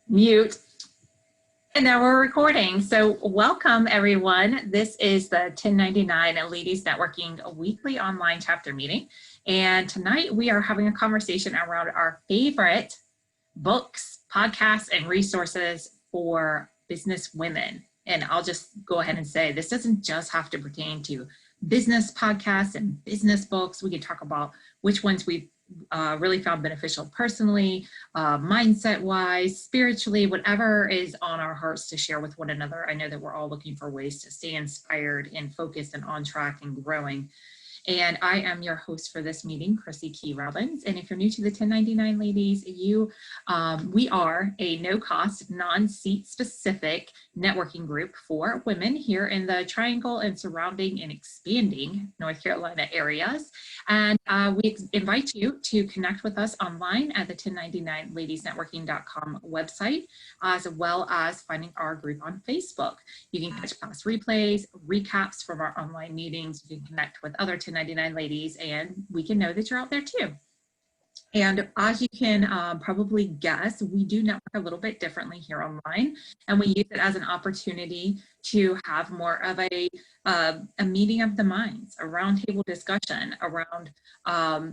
Mute. And now we're recording. So welcome everyone. This is the 1099 Ladies Networking weekly online chapter meeting. And tonight we are having a conversation around our favorite books, podcasts, and resources for business women. And I'll just go ahead and say, this doesn't just have to pertain to business podcasts and business books. We can talk about which ones we've really found beneficial personally, mindset wise, spiritually, whatever is on our hearts to share with one another. I know that we're all looking for ways to stay inspired and focused and on track and growing. And I am your host for this meeting, Chrissy Key Robbins. And if you're new to the 1099 Ladies, we are a no-cost, non-seat specific networking group for women here in the Triangle and surrounding and expanding North Carolina areas. And we invite you to connect with us online at the 1099ladiesnetworking.com website, as well as finding our group on Facebook. You can catch past replays, recaps from our online meetings. You can connect with other 1099 ladies, and we can know that you're out there too. And as you can probably guess, we do network a little bit differently here online, and we use it as an opportunity to have more of a meeting of the minds, a roundtable discussion around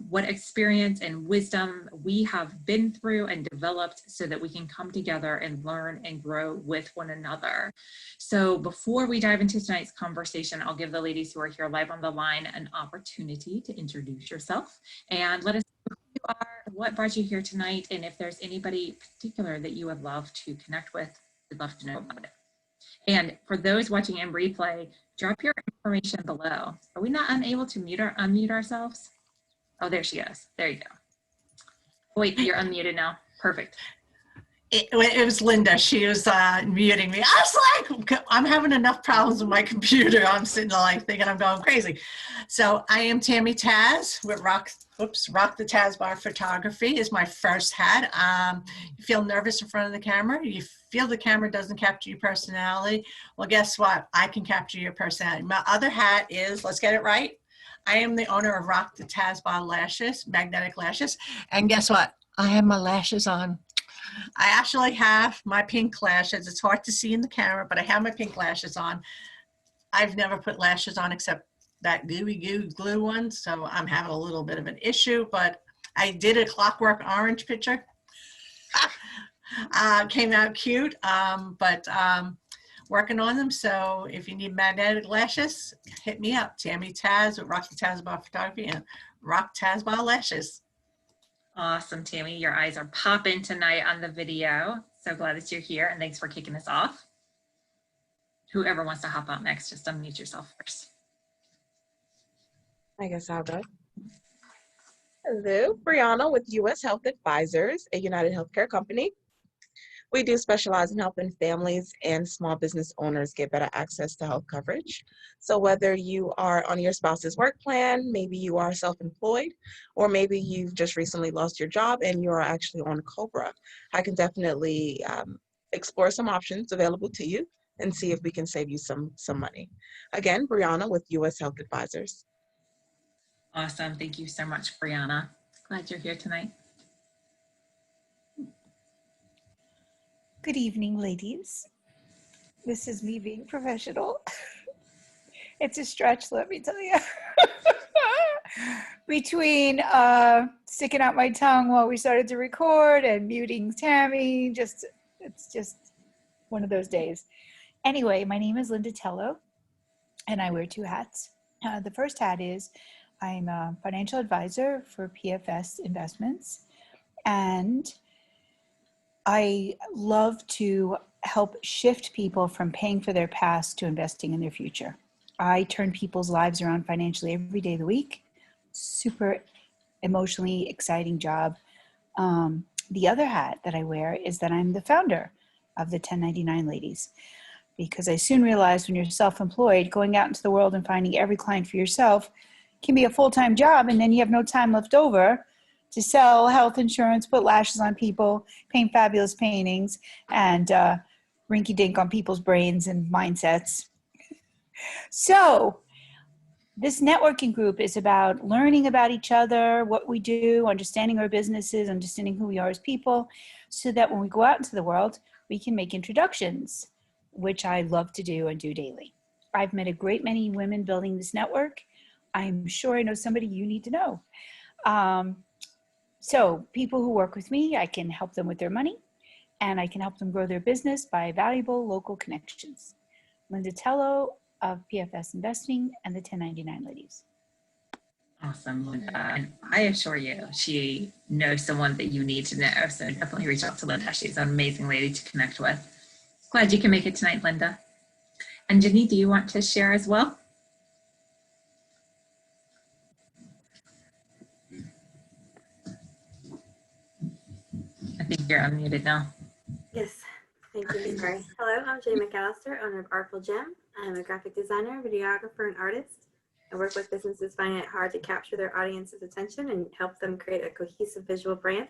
what experience and wisdom we have been through and developed so that we can come together and learn and grow with one another. So before we dive into tonight's conversation, I'll give the ladies who are here live on the line an opportunity to introduce yourself and let us know who you are, what brought you here tonight, and if there's anybody particular that you would love to connect with, we'd love to know about it. And for those watching in replay, drop your information below. Are we not unable to unmute ourselves? Oh, there she is. There you go. Wait, you're unmuted now. Perfect. It was Linda. She was muting me. I was like, I'm having enough problems with my computer. I'm sitting there like thinking I'm going crazy. So I am Tammy Taz with Rock the Taz Bar Photography is my first hat. You feel nervous in front of the camera. You feel the camera doesn't capture your personality. Well, guess what? I can capture your personality. My other hat is, let's get it right. I am the owner of Rock the Taz Bar Lashes, magnetic lashes. And guess what? I have my lashes on. I actually have my pink lashes. It's hard to see in the camera, but I have my pink lashes on. I've never put lashes on except that gooey glue one, so I'm having a little bit of an issue, but I did a Clockwork Orange picture. Came out cute, but working on them. So if you need magnetic lashes, hit me up. Tammy Taz with Rock the Taz Bar Photography and Rock Taz Bar Lashes. Awesome, Tammy. Your eyes are popping tonight on the video. So glad that you're here, and thanks for kicking us off. Whoever wants to hop out next, just unmute yourself first. I guess I'll go. Hello, Brianna with U.S. Health Advisors, a United Healthcare company. We do specialize in helping families and small business owners get better access to health coverage. So whether you are on your spouse's work plan, maybe you are self-employed, or maybe you've just recently lost your job and you're actually on COBRA, I can definitely explore some options available to you and see if we can save you some money. Again, Brianna with U.S. Health Advisors. Awesome. Thank you so much, Brianna. Glad you're here tonight. Good evening, ladies. This is me being professional. It's a stretch, let me tell you. Between sticking out my tongue while we started to record and muting Tammy, it's just one of those days. Anyway, my name is Linda Tello, and I wear two hats. The first hat is I'm a financial advisor for PFS Investments, and I love to help shift people from paying for their past to investing in their future. I turn people's lives around financially every day of the week. Super emotionally exciting job. The other hat that I wear is that I'm the founder of the 1099 Ladies, because I soon realized when you're self-employed, going out into the world and finding every client for yourself can be a full-time job, and then you have no time left over to sell health insurance, put lashes on people, paint fabulous paintings, and rinky-dink on people's brains and mindsets. So this networking group is about learning about each other, what we do, understanding our businesses, understanding who we are as people, so that when we go out into the world, we can make introductions, which I love to do and do daily. I've met a great many women building this network. I'm sure I know somebody you need to know. So people who work with me, I can help them with their money, and I can help them grow their business by valuable local connections. Linda Tello of PFS Investing and the 1099 Ladies. Awesome, Linda. And I assure you, she knows someone that you need to know. So definitely reach out to Linda. She's an amazing lady to connect with. Glad you can make it tonight, Linda. And Jenny, do you want to share as well? I think you're unmuted now. Yes, thank you. Sorry. Hello, I'm Jay McAllister, owner of Artful Gem. I'm a graphic designer, videographer, and artist. I work with businesses finding it hard to capture their audience's attention and help them create a cohesive visual brand.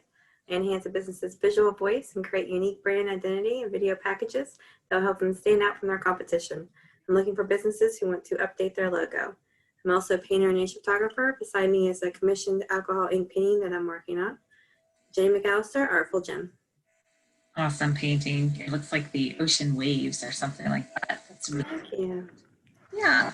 I enhance a business's visual voice and create unique brand identity and video packages that will help them stand out from their competition. I'm looking for businesses who want to update their logo. I'm also a painter and nature photographer. Beside me is a commissioned alcohol ink painting that I'm working on. Jay McAllister, Artful Gem. Awesome painting. It looks like the ocean waves or something like that. That's really Thank you. Yeah.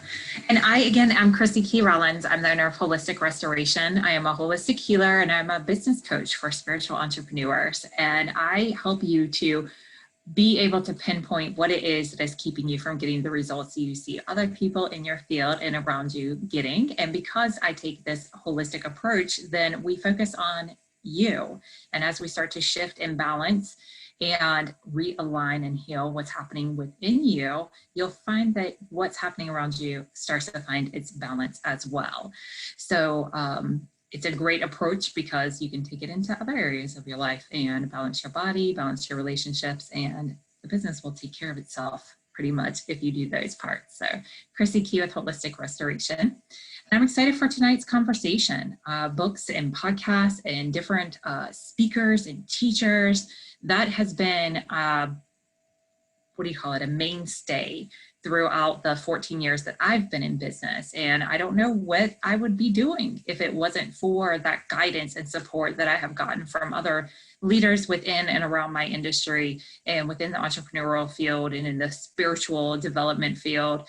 And I'm Chrissy Key Rollins. I'm the owner of Holistic Restoration. I am a holistic healer and I'm a business coach for spiritual entrepreneurs. And I help you to be able to pinpoint what it is that is keeping you from getting the results you see other people in your field and around you getting. And because I take this holistic approach, then we focus on you. And as we start to shift and balance and realign and heal what's happening within you, you'll find that what's happening around you starts to find its balance as well. So it's a great approach because you can take it into other areas of your life and balance your body, balance your relationships, and the business will take care of itself pretty much if you do those parts. So Chrissy Key with Holistic Restoration. And I'm excited for tonight's conversation, books and podcasts and different speakers and teachers. That has been, a mainstay throughout the 14 years that I've been in business. And I don't know what I would be doing if it wasn't for that guidance and support that I have gotten from other leaders within and around my industry and within the entrepreneurial field and in the spiritual development field.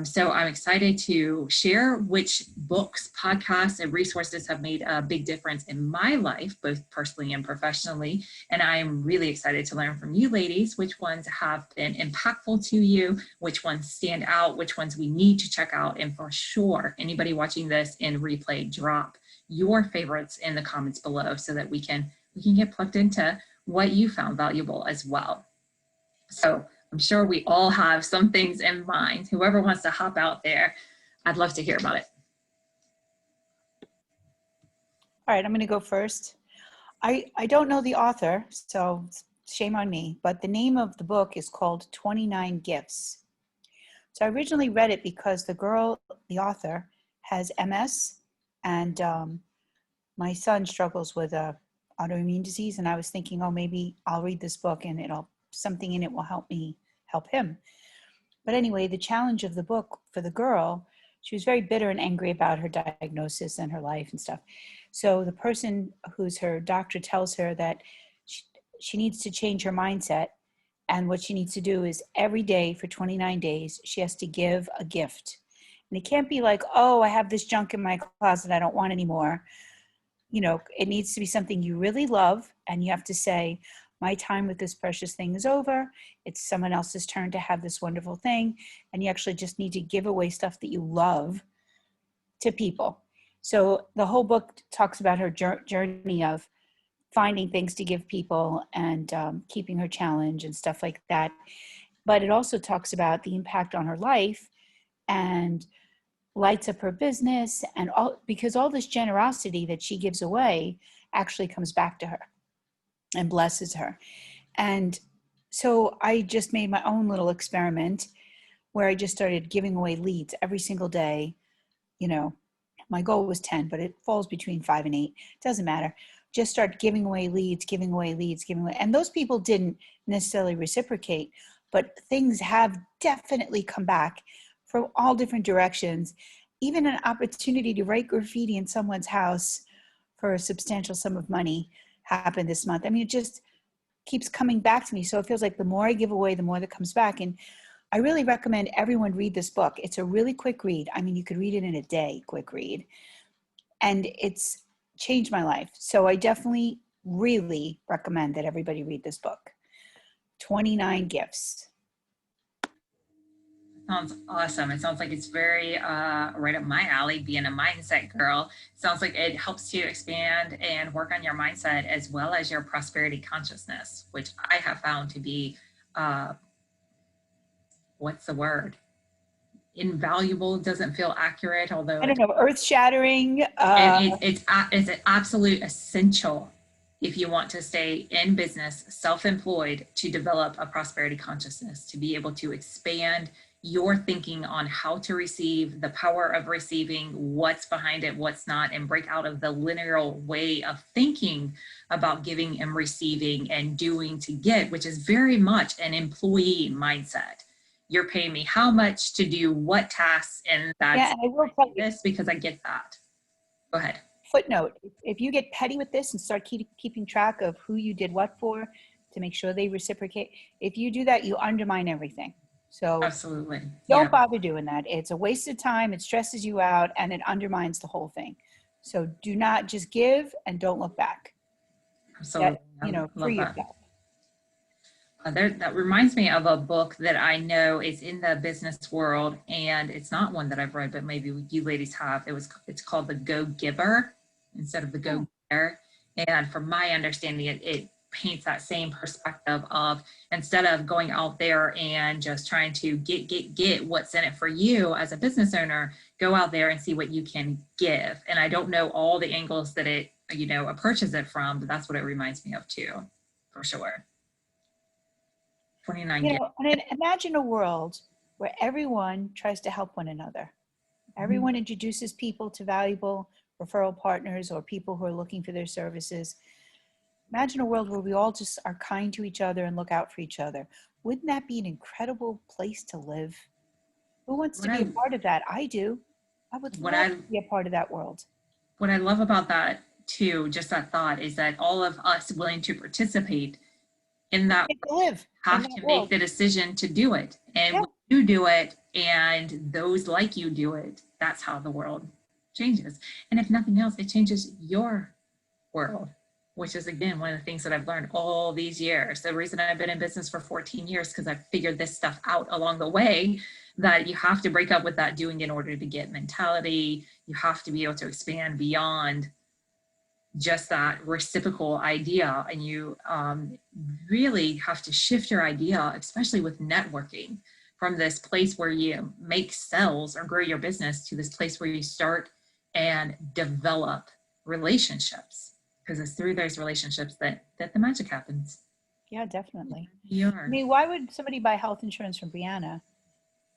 So I'm excited to share which books, podcasts, and resources have made a big difference in my life, both personally and professionally. And I'm really excited to learn from you ladies, which ones have been impactful to you, which ones stand out, which ones we need to check out. And for sure, anybody watching this in replay, drop your favorites in the comments below so that we can get plugged into what you found valuable as well. So I'm sure we all have some things in mind. Whoever wants to hop out there, I'd love to hear about it. All right, I'm going to go first. I don't know the author, so shame on me, but the name of the book is called 29 Gifts. So I originally read it because the girl, the author, has MS, and my son struggles with a autoimmune disease, and I was thinking, oh, maybe I'll read this book and something in it will help me help him. But anyway, the challenge of the book for the girl, she was very bitter and angry about her diagnosis and her life and stuff. So the person who's her doctor tells her that she needs to change her mindset, and what she needs to do is every day for 29 days, she has to give a gift. And it can't be like, oh, I have this junk in my closet I don't want anymore. You know, it needs to be something you really love, and you have to say, my time with this precious thing is over. It's someone else's turn to have this wonderful thing. And you actually just need to give away stuff that you love to people. So the whole book talks about her journey of finding things to give people and keeping her challenge and stuff like that. But it also talks about the impact on her life and lights up her business, and all, because all this generosity that she gives away actually comes back to her and blesses her. And so I just made my own little experiment where I just started giving away leads every single day. You know, my goal was 10, but it falls between 5 and 8. Doesn't matter. Just start giving away leads, giving away leads, giving away. And those people didn't necessarily reciprocate, but things have definitely come back from all different directions. Even an opportunity to write graffiti in someone's house for a substantial sum of money happened this month. I mean, keeps coming back to me. So it feels like the more I give away, the more that comes back. And I really recommend everyone read this book. It's a really quick read. I mean, you could read it in a day, quick read. And it's changed my life. So I definitely really recommend that everybody read this book. 29 Gifts. Sounds awesome. It sounds like it's very right up my alley, being a mindset girl. Sounds like it helps you expand and work on your mindset as well as your prosperity consciousness, which I have found to be, what's the word? Invaluable doesn't feel accurate, although I don't know, earth-shattering. it's an absolute essential if you want to stay in business, self-employed, to develop a prosperity consciousness, to be able to expand your thinking on how to receive, the power of receiving, what's behind it, what's not, and break out of the linear way of thinking about giving and receiving and doing to get, which is very much an employee mindset. You're paying me how much to do what tasks, and that's Yeah, and I will tell you, this because I get that. Go ahead. footnote, if you get petty with this and start keeping track of who you did what for to make sure they reciprocate, if you do that, you undermine everything. So Absolutely. don't bother doing that. It's a waste of time. It stresses you out and it undermines the whole thing. So do not, just give and don't look back. Absolutely. You know, I love free that. yourself. That reminds me of a book that I know is in the business world, and it's not one that I've read, but maybe you ladies have. It's called The Go Giver instead of The Go Getter. And from my understanding, it paints that same perspective of, instead of going out there and just trying to get what's in it for you as a business owner, go out there and see what you can give. And I don't know all the angles that it, approaches it from, but that's what it reminds me of too, for sure. 29 You gifts. know, and imagine a world where everyone tries to help one another. Everyone introduces people to valuable referral partners or people who are looking for their services. Imagine a world where we all just are kind to each other and look out for each other. Wouldn't that be an incredible place to live? Who wants to be a part of that? I do. I would love to be a part of that world. What I love about that too, just that thought, is that all of us willing to participate in that have to make the decision to do it. And when you do it and those like you do it, that's how the world changes. And if nothing else, it changes your world, which is, again, one of the things that I've learned all these years. The reason I've been in business for 14 years, because I've figured this stuff out along the way, that you have to break up with that doing in order to get mentality. You have to be able to expand beyond just that reciprocal idea. And you really have to shift your idea, especially with networking, from this place where you make sales or grow your business to this place where you start and develop relationships. Because it's through those relationships that the magic happens. Yeah, definitely. Yeah. I mean, why would somebody buy health insurance from Brianna?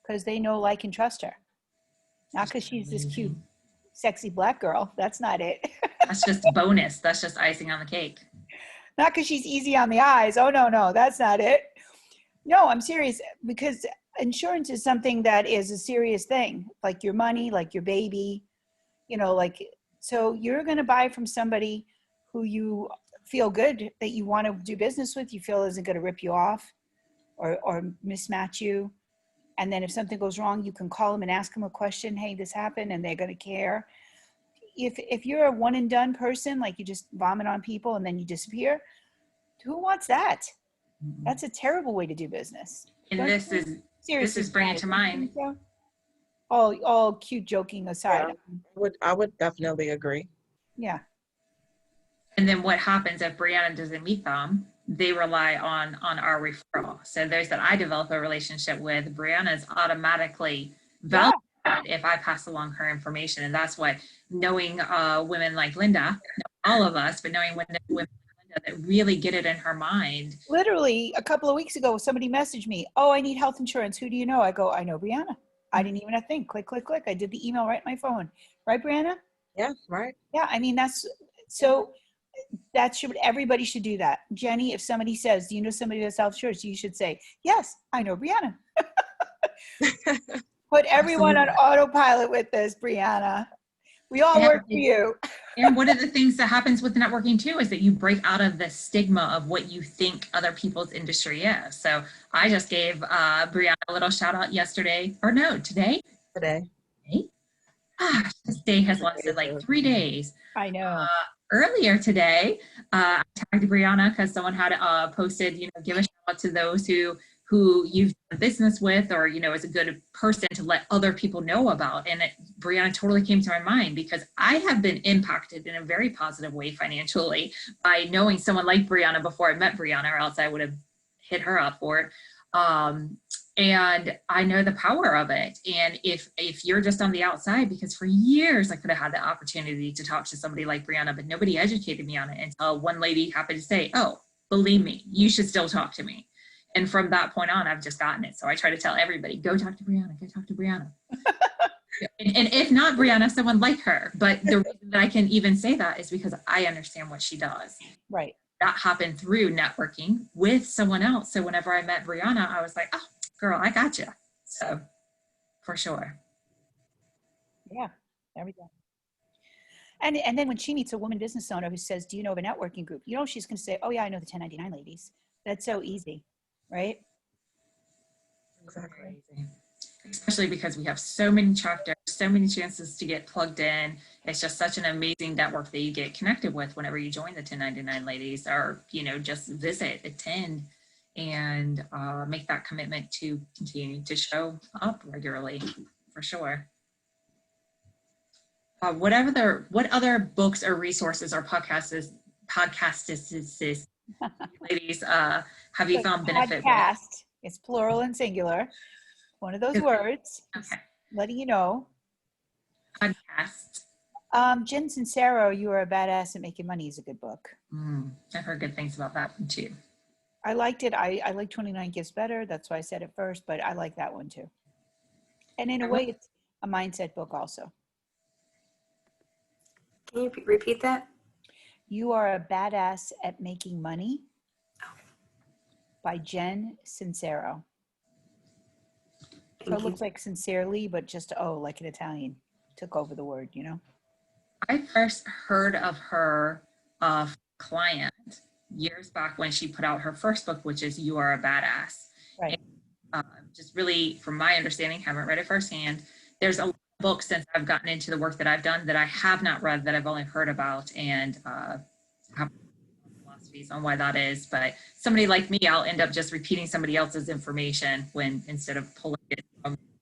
Because they know, like, and trust her. Not because she's this cute, sexy Black girl. That's not it. That's just bonus. That's just icing on the cake. Not because she's easy on the eyes. Oh, no, that's not it. No, I'm serious, because insurance is something that is a serious thing, like your money, like your baby, so you're going to buy from somebody who you feel good that you want to do business with, you feel isn't going to rip you off or mismatch you. And then if something goes wrong, you can call them and ask them a question. Hey, this happened, and they're going to care. If you're a one and done person, like you just vomit on people and then you disappear, who wants that? That's a terrible way to do business. And this is bringing to mind. All cute joking aside. Yeah, I would definitely agree. Yeah. And then what happens if Brianna doesn't meet them? They rely on our referral. So those that I develop a relationship with, Brianna is automatically valued if I pass along her information. And that's what knowing women like Linda, all of us, but knowing women like Linda that really get it in her mind. Literally a couple of weeks ago, somebody messaged me, oh, I need health insurance. Who do you know? I go, I know Brianna. I didn't even have to think. Click, click, click. I did the email right on my phone. Right, Brianna? Yeah, right. Yeah, I mean, that's everybody should do that. Jenny, if somebody says, do you know somebody that's self-insured? You should say, yes, I know Brianna. Put everyone on autopilot with this, Brianna. We all Yeah. work for you. And one of the things that happens with networking too is that you break out of the stigma of what you think other people's industry is. So I just gave Brianna a little shout out yesterday, or no, today. Today. This day has lasted like 3 days. I know. Earlier today, I tagged Brianna because someone had posted, give a shout out to those who you've done business with, or, is a good person to let other people know about. And Brianna totally came to my mind because I have been impacted in a very positive way financially by knowing someone like Brianna before I met Brianna, or else I would have hit her up for it. And I know the power of it. And if you're just on the outside, because for years I could have had the opportunity to talk to somebody like Brianna, but nobody educated me on it until one lady happened to say, oh, believe me, you should still talk to me. And from that point on, I've just gotten it. So I try to tell everybody, go talk to Brianna, go talk to Brianna. And if not Brianna, someone like her. But the reason that I can even say that is because I understand what she does. Right. That happened through networking with someone else. So whenever I met Brianna, I was like, oh, girl, I got you. So for sure. Yeah, there we go. And then when she meets a woman business owner who says, do you know of a networking group? She's going to say, oh yeah, I know the 1099 ladies. That's so easy, right? Exactly. Especially because we have so many chapters, so many chances to get plugged in. It's just such an amazing network that you get connected with whenever you join the 1099 ladies, or, just visit, attend, and make that commitment to continue to show up regularly, for sure. What other books or resources or podcasts, ladies, have you found benefit with? Podcast, it's plural and singular. One of those words. Okay. Letting you know. Podcast. Jen Sincero, You Are a Badass at Making Money is a good book. I've heard good things about that one too. I liked it. I like 29 Gifts better. That's why I said it first, but I like that one too. And in a way, it's a mindset book also. Can you repeat that? You Are a Badass at Making Money by Jen Sincero. So it looks like sincerely, but just, like an Italian took over the word, I first heard of her client years back when she put out her first book, which is You Are a Badass. Right. And, just really, from my understanding, haven't read it firsthand. There's a lot of books since I've gotten into the work that I've done that I have not read, that I've only heard about, and have philosophies on why that is. But somebody like me, I'll end up just repeating somebody else's information instead of pulling it,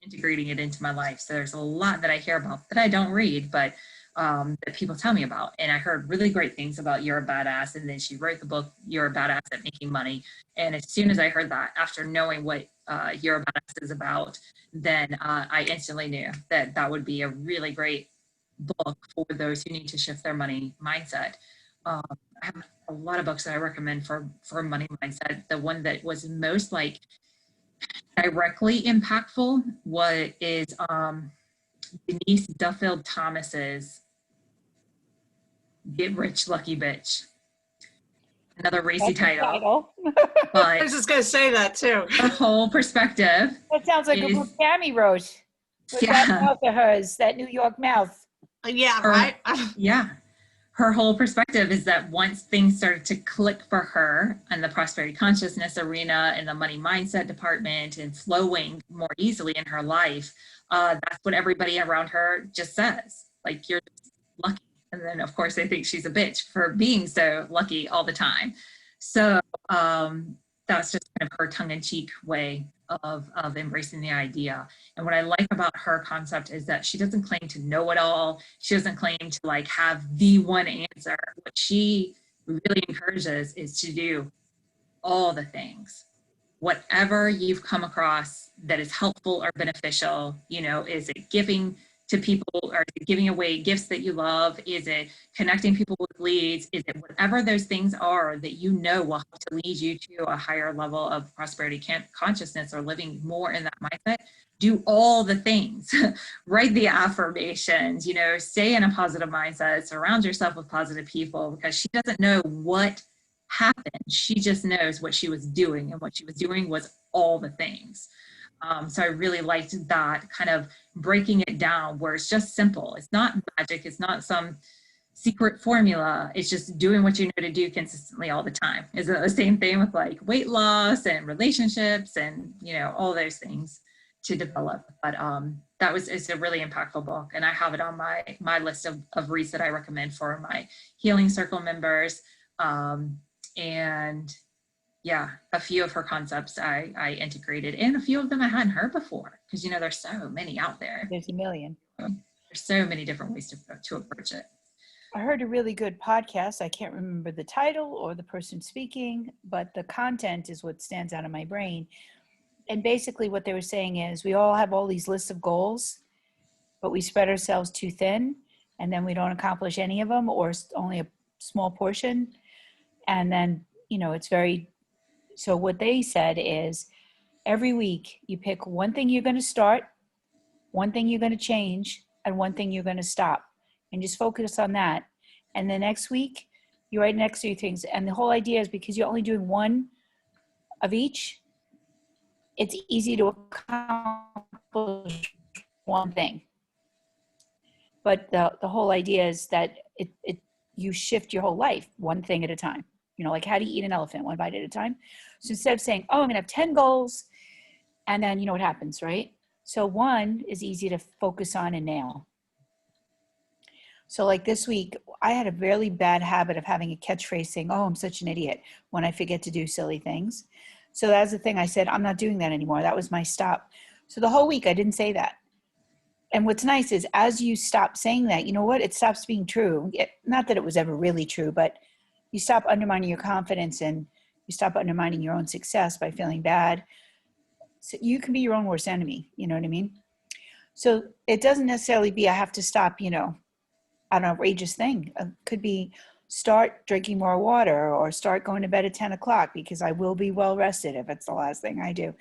integrating it into my life. So there's a lot that I hear about that I don't read, but that people tell me about. And I heard really great things about You're a Badass. And then she wrote the book, You're a Badass at Making Money. And as soon as I heard that, after knowing what You're a Badass is about, then I instantly knew that would be a really great book for those who need to shift their money mindset. I have a lot of books that I recommend for money mindset. The one that was most directly impactful is Denise Duffield Thomas's Get Rich Lucky Bitch. Another racy title. I But was just going to say that too. her whole perspective. That sounds like a is- book Tammy wrote. With Yeah. that mouth of hers, that New York mouth. Yeah, Or- right? Yeah. Her whole perspective is that once things started to click for her in the prosperity consciousness arena and the money mindset department and flowing more easily in her life, that's what everybody around her just says. Like, you're just lucky. And then, of course, they think she's a bitch for being so lucky all the time. So that's just kind of her tongue-in-cheek way of embracing the idea. And what I like about her concept is that she doesn't claim to know it all. She doesn't claim to have the one answer. What she really encourages is to do all the things. Whatever you've come across that is helpful or beneficial, is it giving to people, or is it giving away gifts that you love? Is it connecting people with leads? Is it whatever those things are that will help to lead you to a higher level of prosperity consciousness, or living more in that mindset? Do all the things. Write the affirmations, stay in a positive mindset, surround yourself with positive people, because she doesn't know what happened. She just knows what she was doing, and what she was doing was all the things. So I really liked that kind of breaking it down where it's just simple. It's not magic. It's not some secret formula. It's just doing what you know to do consistently all the time. Is it the same thing with like weight loss and relationships and, you know, all those things to develop. But it's a really impactful book, and I have it on my list of reads that I recommend for my Healing Circle members. And yeah, a few of her concepts I integrated, and a few of them I hadn't heard before, because, you know, there's so many out there. There's a million. There's so many different ways to approach it. I heard a really good podcast. I can't remember the title or the person speaking, but the content is what stands out in my brain. And basically what they were saying is we all have all these lists of goals, but we spread ourselves too thin, and then we don't accomplish any of them or only a small portion. And then, you know, so what they said is every week you pick one thing you're going to start, one thing you're going to change, and one thing you're going to stop, and just focus on that. And the next week you write next 3 things. And the whole idea is because you're only doing one of each, it's easy to accomplish one thing. But the whole idea is that you shift your whole life one thing at a time. You know, like how do you eat an elephant? One bite at a time. So instead of saying, oh, I'm gonna have 10 goals, and then you know what happens, right? So one is easy to focus on and nail. So like this week, I had a really bad habit of having a catchphrase saying, oh, I'm such an idiot, when I forget to do silly things. So that's the thing I said, I'm not doing that anymore. That was my stop. So the whole week I didn't say that. And what's nice is as you stop saying that, you know what? It stops being true. Not that it was ever really true, but you stop undermining your confidence and you stop undermining your own success by feeling bad. So you can be your own worst enemy. You know what I mean? So it doesn't necessarily be I have to stop, you know, an outrageous thing. It could be start drinking more water or start going to bed at 10 o'clock because I will be well rested if it's the last thing I do.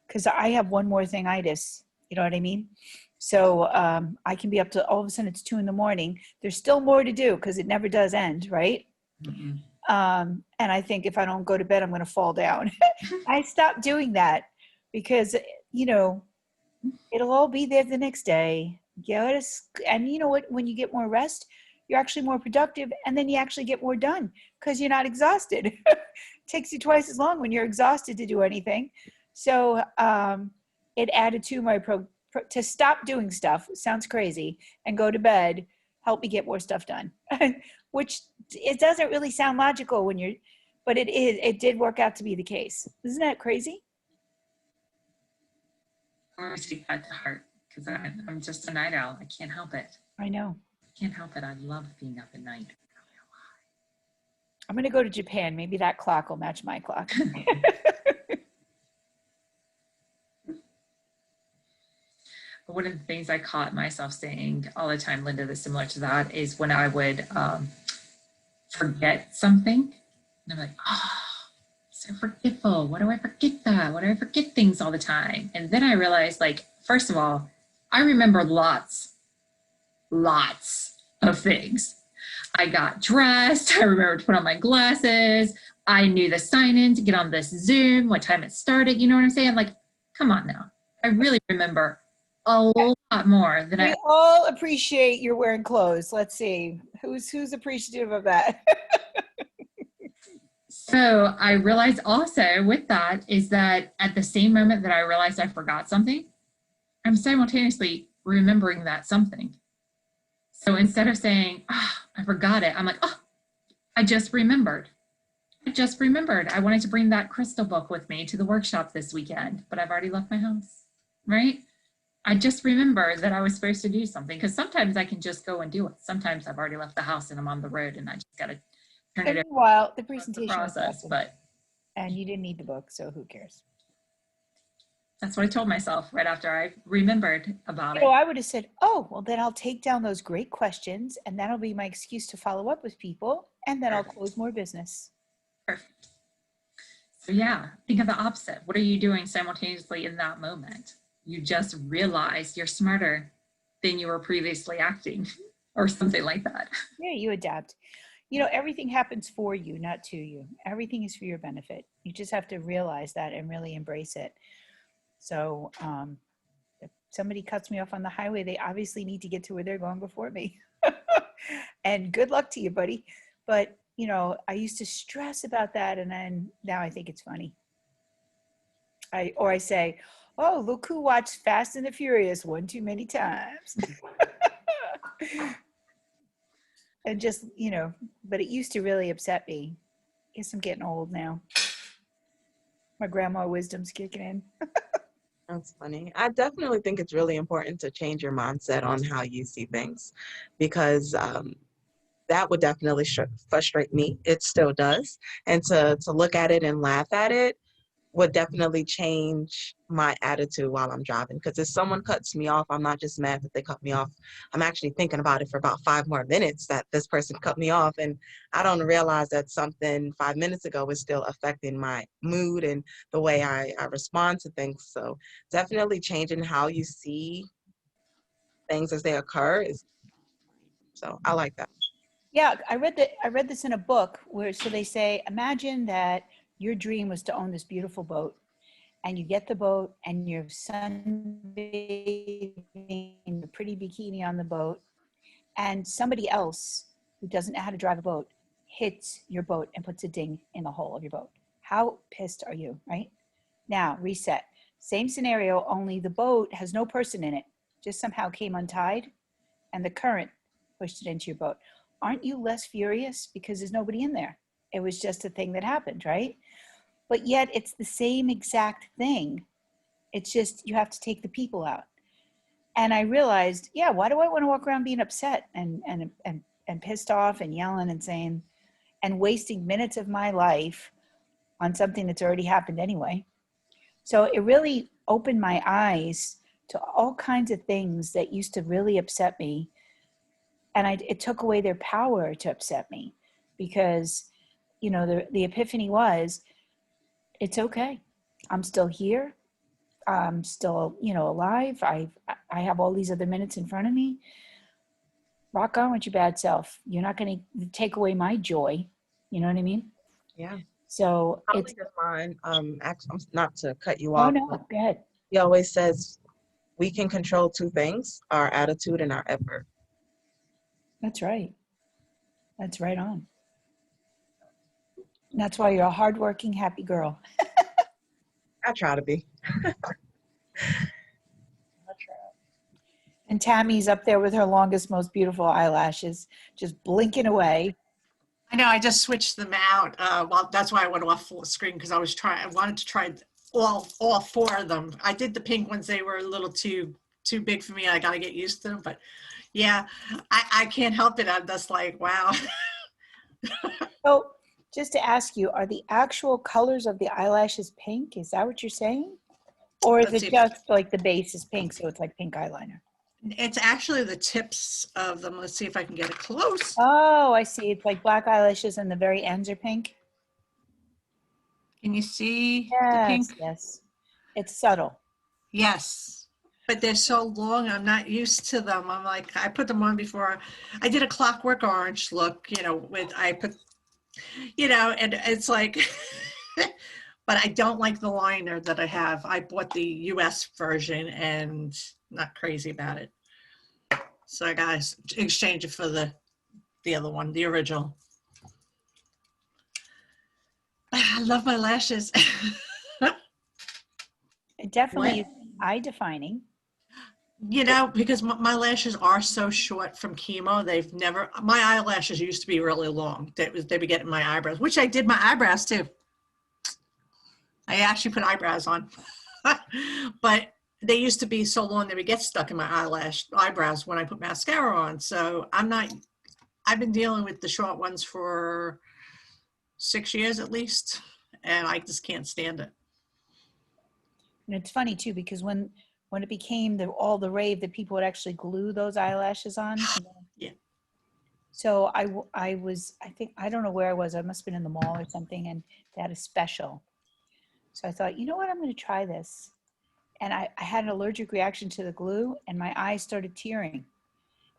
Because I have one more thing-itis. You know what I mean? So I can be up to all of a sudden it's 2 a.m. There's still more to do because it never does end, right? Mm-hmm. And I think if I don't go to bed, I'm going to fall down. I stopped doing that because, you know, it'll all be there the next day. And you know what? When you get more rest, you're actually more productive, and then you actually get more done because you're not exhausted. It takes you twice as long when you're exhausted to do anything. So it added to my to stop doing stuff, sounds crazy, and go to bed, help me get more stuff done. Which it doesn't really sound logical but it did work out to be the case. Isn't that crazy? I'm going to take that to heart because I'm just a night owl. I can't help it. I know. I can't help it. I love being up at night. I'm going to go to Japan. Maybe that clock will match my clock. One of the things I caught myself saying all the time, Linda, that's similar to that, is when I would forget something. And I'm like, oh, so forgetful. Why do I forget that? Why do I forget things all the time? And then I realized, like, first of all, I remember lots of things. I got dressed. I remember to put on my glasses. I knew the sign in to get on this Zoom, what time it started. You know what I'm saying? Like, come on now. I really remember a lot more than we all appreciate you're wearing clothes. Let's see. Who's appreciative of that? So I realized also with that is that at the same moment that I realized I forgot something, I'm simultaneously remembering that something. So instead of saying, oh, I forgot it, I'm like, oh, I just remembered. I wanted to bring that crystal book with me to the workshop this weekend, but I've already left my house, right? I just remembered that I was supposed to do something because sometimes I can just go and do it. Sometimes I've already left the house and I'm on the road and I just got to turn it over. Meanwhile, the presentation was process, awesome. but and you didn't need the book, so who cares? that's what I told myself right after I remembered about it. So I would have said, oh, well, then I'll take down those great questions and that'll be my excuse to follow up with people and then I'll close more business. Perfect. So yeah, think of the opposite. What are you doing simultaneously in that moment? You just realize you're smarter than you were previously acting or something like that. Yeah, you adapt. You know, everything happens for you, not to you. Everything is for your benefit. You just have to realize that and really embrace it. So if somebody cuts me off on the highway, they obviously need to get to where they're going before me. And good luck to you, buddy. But, you know, I used to stress about that, and then now I think it's funny. I say, oh, look who watched Fast and the Furious one too many times. And just, you know, but it used to really upset me. Guess I'm getting old now. My grandma wisdom's kicking in. That's funny. I definitely think it's really important to change your mindset on how you see things, because that would definitely frustrate me. It still does. And to look at it and laugh at it would definitely change my attitude while I'm driving. Because if someone cuts me off, I'm not just mad that they cut me off. I'm actually thinking about it for about 5 more minutes that this person cut me off. And I don't realize that something 5 minutes ago is still affecting my mood and the way I respond to things. So definitely changing how you see things as they occur is, so I like that. Yeah, I read this in a book where, so they say, imagine that your dream was to own this beautiful boat, and you get the boat and you're sunbathing in a pretty bikini on the boat, and somebody else who doesn't know how to drive a boat hits your boat and puts a ding in the hull of your boat. How pissed are you, right? Now, reset. Same scenario, only the boat has no person in it, just somehow came untied, and the current pushed it into your boat. Aren't you less furious because there's nobody in there? It was just a thing that happened, right? But yet it's the same exact thing. It's just you have to take the people out. And I realized, yeah, why do I want to walk around being upset and pissed off and yelling and saying and wasting minutes of my life on something that's already happened anyway? So it really opened my eyes to all kinds of things that used to really upset me. And it took away their power to upset me, because, you know, the epiphany was, it's okay. I'm still here. I'm still, you know, alive. I have all these other minutes in front of me. Rock on with your bad self. You're not going to take away my joy. You know what I mean? Yeah. So Probably it's, just mine. Actually, not to cut you oh off, no, but go ahead. he always says we can control 2 things: our attitude and our effort. That's right. That's right on. And that's why you're a hardworking, happy girl. I try to be. And Tammy's up there with her longest, most beautiful eyelashes, just blinking away. I know, I just switched them out. Well, that's why I went off full screen, because I wanted to try all 4 of them. I did the pink ones. They were a little too big for me. I got to get used to them. But yeah, I can't help it. I'm just like, wow. So just to ask you, are the actual colors of the eyelashes pink? Is that what you're saying? Or is Let's it see. just like the base is pink, so it's like pink eyeliner? It's actually the tips of them. Let's see if I can get it close. Oh, I see. It's like black eyelashes and the very ends are pink. Can you see the Yes, pink? yes. It's subtle. Yes, but they're so long. I'm not used to them. I'm like, I put them on before. I did a Clockwork Orange look, you know, and it's like, but I don't like the liner that I have. I bought the US version and not crazy about it. So I got to exchange it for the other one, the original. I love my lashes. It definitely is eye defining. You know, because my lashes are so short from chemo, my eyelashes used to be really long. They be getting my eyebrows, which I did my eyebrows too. I actually put eyebrows on, but they used to be so long they would get stuck in my eyebrows when I put mascara on. So I've been dealing with the short ones for 6 years at least, and I just can't stand it. And it's funny too, because when it became all the rave that people would actually glue those eyelashes on. Yeah. So I think, I don't know where I was. I must've been in the mall or something, and they had a special. So I thought, you know what, I'm going to try this. And I had an allergic reaction to the glue, and my eyes started tearing,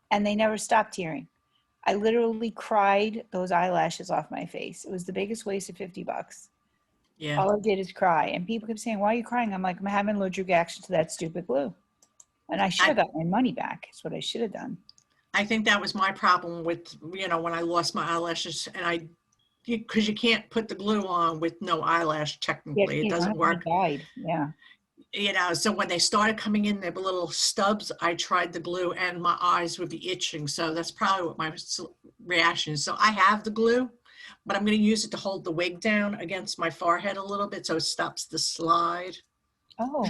and they never stopped tearing. I literally cried those eyelashes off my face. It was the biggest waste of $50. Yeah. All I did is cry. And people kept saying, why are you crying? I'm like, I'm having an allergic reaction to that stupid glue. And I should have got my money back. That's what I should have done. I think that was my problem with, when I lost my eyelashes, and because you can't put the glue on with no eyelash, technically. It doesn't work. Died. Yeah. So when they started coming in, they were little stubs. I tried the glue and my eyes would be itching. So that's probably what my reaction is. So I have the glue, but I'm going to use it to hold the wig down against my forehead a little bit so it stops the slide. Oh.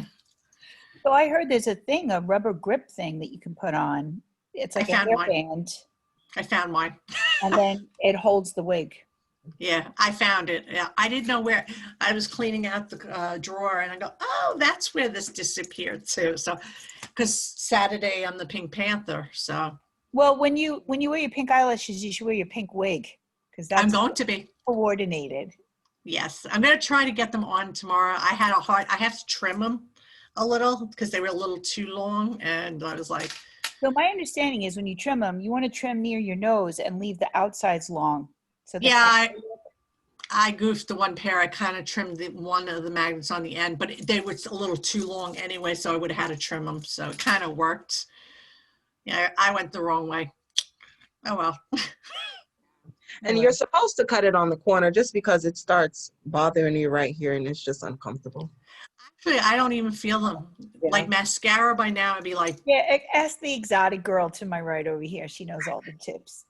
So I heard there's a rubber grip thing that you can put on. It's like a hairband. I found mine. And then it holds the wig. Yeah, I found it. Yeah, I didn't know where. I was cleaning out the drawer and I go, oh, that's where this disappeared too. So, because Saturday I'm the Pink Panther. So, well, when you wear your pink eyelashes, you should wear your pink wig because that's I'm going to be coordinated. Yes, I'm going to try to get them on tomorrow. I have to trim them a little because they were a little too long, and I was like. So my understanding is when you trim them, you want to trim near your nose and leave the outsides long. So yeah, I goofed the one pair. I kind of trimmed one of the magnets on the end, but they were a little too long anyway, so I would have had to trim them. So it kind of worked. Yeah, I went the wrong way. Oh well. And you're supposed to cut it on the corner just because it starts bothering you right here and it's just uncomfortable. Actually, I don't even feel them. Yeah. Like mascara by now, I'd be like. Yeah, ask the exotic girl to my right over here. She knows all the tips.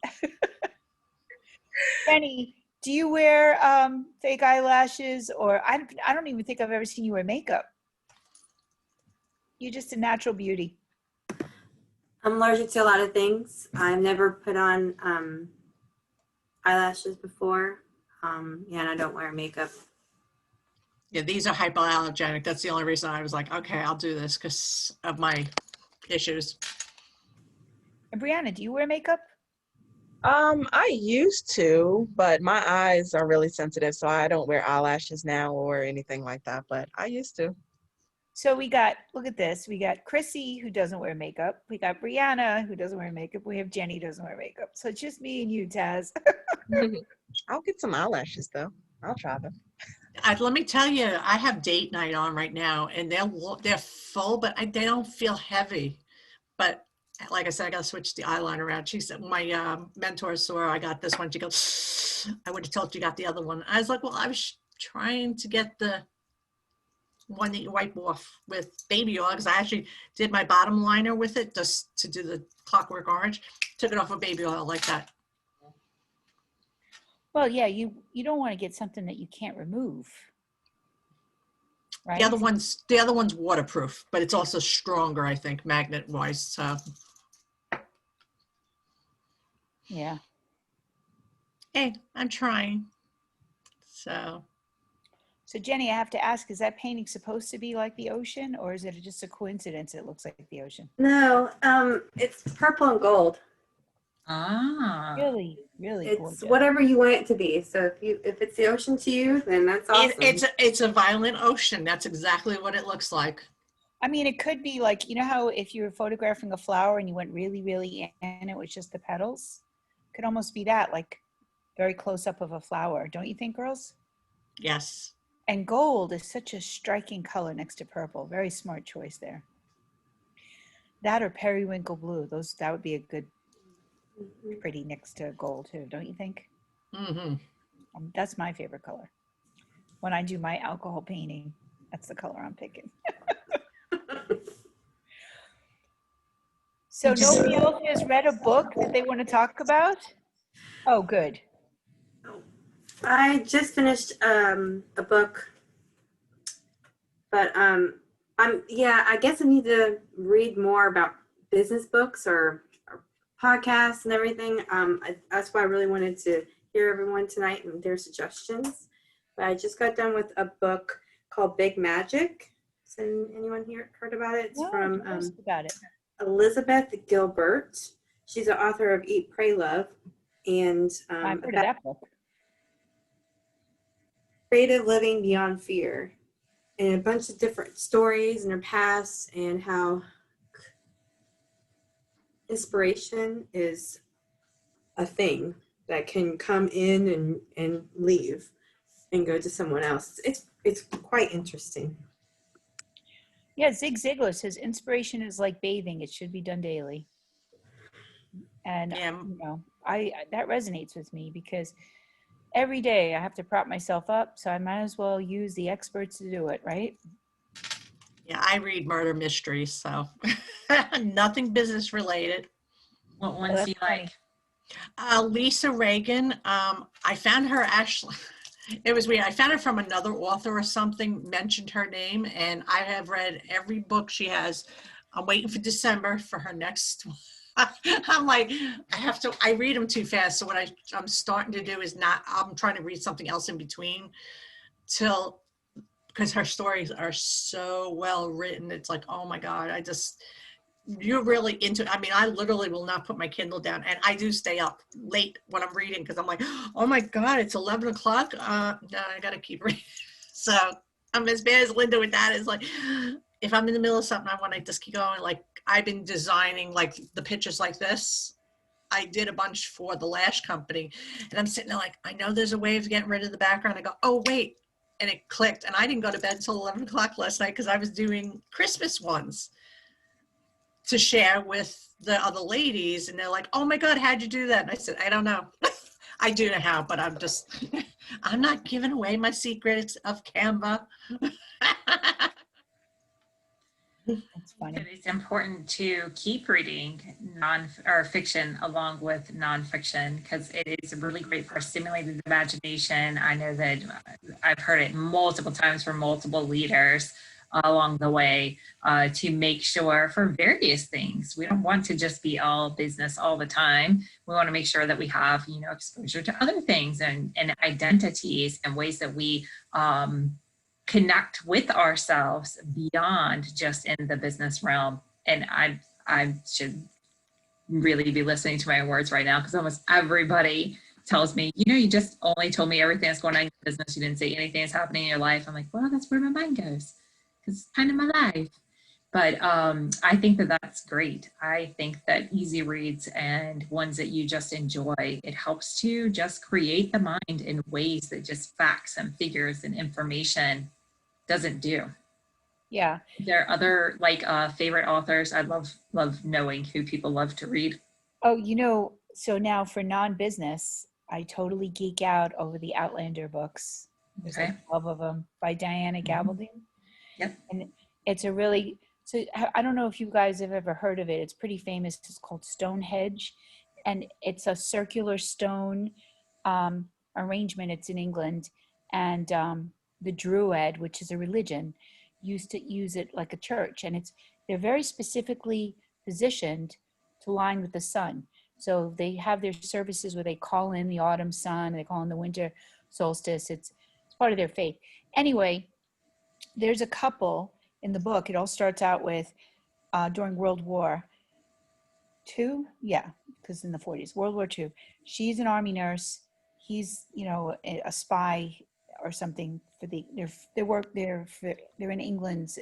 Jenny, do you wear fake eyelashes, or I don't even think I've ever seen you wear makeup. You're just a natural beauty. I'm allergic to a lot of things. I've never put on eyelashes before. Yeah, and I don't wear makeup. Yeah, these are hypoallergenic. That's the only reason I was like, okay, I'll do this because of my issues. And Brianna, do you wear makeup? I used to, but my eyes are really sensitive, so I don't wear eyelashes now or anything like that, but I used to. So look at this. We got Chrissy, who doesn't wear makeup. We got Brianna, who doesn't wear makeup. We have Jenny, who doesn't wear makeup. So it's just me and you, Taz. I'll get some eyelashes, though. I'll try them. Let me tell you, I have date night on right now, and they're full, but they don't feel heavy. But like I said, I got to switch the eyeliner around. She said, my mentor saw I got this one. She goes, I would have told you got the other one. I was like, well, I was trying to get the one that you wipe off with baby oil because I actually did my bottom liner with it just to do the Clockwork Orange. Took it off with baby oil like that. Well, yeah, you don't want to get something that you can't remove. Right? The other one's waterproof, but it's also stronger, I think, magnet-wise. So. Yeah. Hey, I'm trying. So Jenny, I have to ask, is that painting supposed to be like the ocean, or is it just a coincidence it looks like the ocean? No, it's purple and gold. Ah. Really It's gorgeous. whatever you want it to be. So if it's the ocean to you, then that's awesome. It's a violent ocean. That's exactly what it looks like. I mean, it could be like, you know how if you were photographing a flower and you went really, really in, it was just the petals? It could almost be that, like very close up of a flower. Don't you think, girls? Yes. And gold is such a striking color next to purple. Very smart choice there. That or periwinkle blue. That would be a good, pretty next to gold too, don't you think? Mm-hmm. That's my favorite color. When I do my alcohol painting, that's the color I'm picking. So nobody else has read a book that they want to talk about? Oh, good. I just finished a book, but I guess I need to read more about business books or podcasts and everything. That's why I really wanted to hear everyone tonight and their suggestions. But I just got done with a book called Big Magic. Has anyone here heard about it? It's from Elizabeth Gilbert. She's the author of Eat, Pray, Love. And I've heard of that book. Creative Living Beyond Fear, and a bunch of different stories in her past and how inspiration is a thing that can come in and leave. and go to someone else. It's quite interesting. Yeah, Zig Ziglar says inspiration is like bathing. It should be done daily. And, Yeah, I that resonates with me because every day I have to prop myself up. So I might as well use the experts to do it, right? yeah, I read murder mysteries, so nothing business related. What Oh, ones that's do you like? funny. Lisa Reagan, I found her actually, it was weird. I found her from another author or something, mentioned her name, and I have read every book she has. I'm waiting for December for her next one. I'm like, I read them too fast. So what I'm starting to do is I'm trying to read something else in between because her stories are so well written. It's like, oh my God, you're really into it. I mean, I literally will not put my Kindle down, and I do stay up late when I'm reading because I'm like, oh my God, it's 11 o'clock. No, I got to keep reading. So I'm as bad as Linda with that. Is like, if I'm in the middle of something, I want to just keep going. Like I've been designing like the pictures like this. I did a bunch for the Lash Company, and I'm sitting there like, I know there's a way of getting rid of the background. I go, oh wait, and it clicked, and I didn't go to bed until 11 o'clock last night because I was doing Christmas ones to share with the other ladies, and they're like, oh my God, how'd you do that? And I said, I don't know. I do know how, but I'm not giving away my secrets of Canva. That's funny. It's important to keep reading or fiction along with nonfiction because it is really great for stimulating the imagination. I know that I've heard it multiple times from multiple leaders along the way to make sure for various things. We don't want to just be all business all the time. We want to make sure that we have, exposure to other things and identities and ways that we connect with ourselves beyond just in the business realm. And I should really be listening to my words right now because almost everybody tells me, you just only told me everything that's going on in your business. You didn't say anything that's happening in your life. I'm like, well, that's where my mind goes because it's kind of my life. But I think that that's great. I think that easy reads and ones that you just enjoy, it helps to just create the mind in ways that just facts and figures and information doesn't do. Yeah. There are other favorite authors. I love knowing who people love to read. Oh, so now for non-business, I totally geek out over the Outlander books. There's Okay. like 12 of them by Diana Gabaldon. Yep. And it's so I don't know if you guys have ever heard of it. It's pretty famous. It's called Stonehenge. And it's a circular stone arrangement. It's in England. And the Druid, which is a religion, used to use it like a church. And they're very specifically positioned to line with the sun. So they have their services where they call in the autumn sun, they call in the winter solstice. It's part of their faith. Anyway, there's a couple in the book. It all starts out with during World War II. Yeah, because in the 40s, World War II. She's an army nurse. He's, a spy or something for they're in England's